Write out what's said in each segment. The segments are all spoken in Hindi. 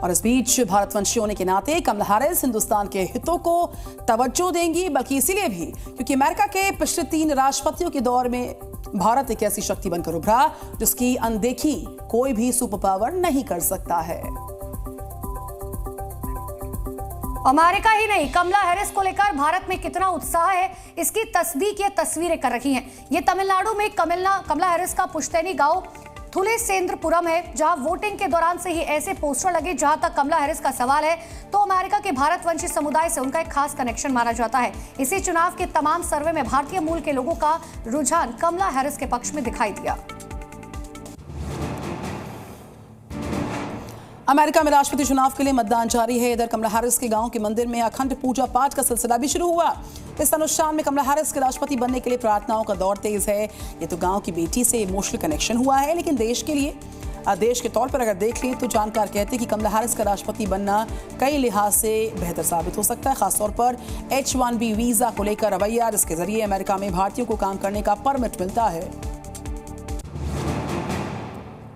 और इस बीच भारतवंशी होने के नाते कमला हैरिस हिंदुस्तान के हितों को तवज्जो देंगी, बल्कि इसीलिए भी क्योंकि अमेरिका के पिछले 3 राष्ट्रपतियों के दौर में भारत एक ऐसी शक्ति बनकर उभरा जिसकी अनदेखी कोई भी सुपर पावर नहीं कर सकता है। अमेरिका ही नहीं, कमला हैरिस को लेकर भारत में कितना उत्साह है, इसकी तस्दीक ये तस्वीरें कर रही हैं। ये तमिलनाडु में कमला हैरिस का पुश्तैनी गांव थुलेसेंद्रपुरम है, जहां वोटिंग के दौरान से ही ऐसे पोस्टर लगे। जहां तक कमला हैरिस का सवाल है तो अमेरिका के भारतवंशी समुदाय से उनका एक खास कनेक्शन माना जाता है। इसी चुनाव के तमाम सर्वे में भारतीय मूल के लोगों का रुझान कमला हैरिस के पक्ष में दिखाई दिया। अमेरिका में राष्ट्रपति चुनाव के लिए मतदान जारी है। इधर कमला हैरिस के गांव के मंदिर में अखंड पूजा पाठ का सिलसिला भी शुरू हुआ। इस अनुष्ठान में कमला हैरिस के राष्ट्रपति बनने के लिए प्रार्थनाओं का दौर तेज है। ये तो गांव की बेटी से इमोशनल कनेक्शन हुआ है, लेकिन देश के लिए देश के तौर पर अगर देख लें तो जानकार कहते हैं कि कमला हैरिस का राष्ट्रपति बनना कई लिहाज से बेहतर साबित हो सकता है, खासतौर पर H-1B वीजा को लेकर रवैया, जिसके जरिए अमेरिका में भारतीयों को काम करने का परमिट मिलता है।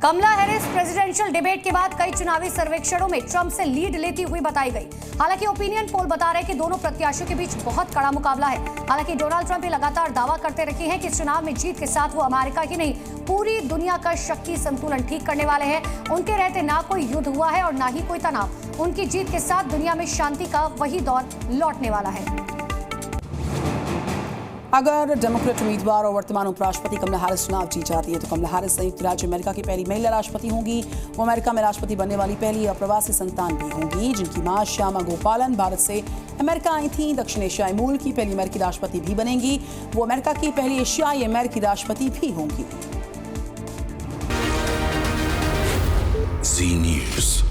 कमला हैरिस प्रेसिडेंशियल डिबेट के बाद कई चुनावी सर्वेक्षणों में ट्रंप से लीड लेती हुई बताई गई। हालांकि ओपिनियन पोल बता रहे हैं कि दोनों प्रत्याशियों के बीच बहुत कड़ा मुकाबला है। हालांकि डोनाल्ड ट्रंप ये लगातार दावा करते रहे हैं कि इस चुनाव में जीत के साथ वो अमेरिका ही नहीं पूरी दुनिया का शक्ति संतुलन ठीक करने वाले हैं। उनके रहते ना कोई युद्ध हुआ है और ना ही कोई तनाव। उनकी जीत के साथ दुनिया में शांति का वही दौर लौटने वाला है। अगर डेमोक्रेट उम्मीदवार और वर्तमान उपराष्ट्रपति कमला हैरिस चुनाव जीत जाती है तो कमला हैरिस संयुक्त राज्य अमेरिका की पहली महिला राष्ट्रपति होंगी। वो अमेरिका में राष्ट्रपति बनने वाली पहली अप्रवासी संतान भी होंगी, जिनकी मां श्यामा गोपालन भारत से अमेरिका आई थी। दक्षिण एशियाई मूल की पहली अमेरिकी राष्ट्रपति भी बनेंगी। वो अमेरिका की पहली एशियाई अमेरिकी राष्ट्रपति भी होंगी। Z News।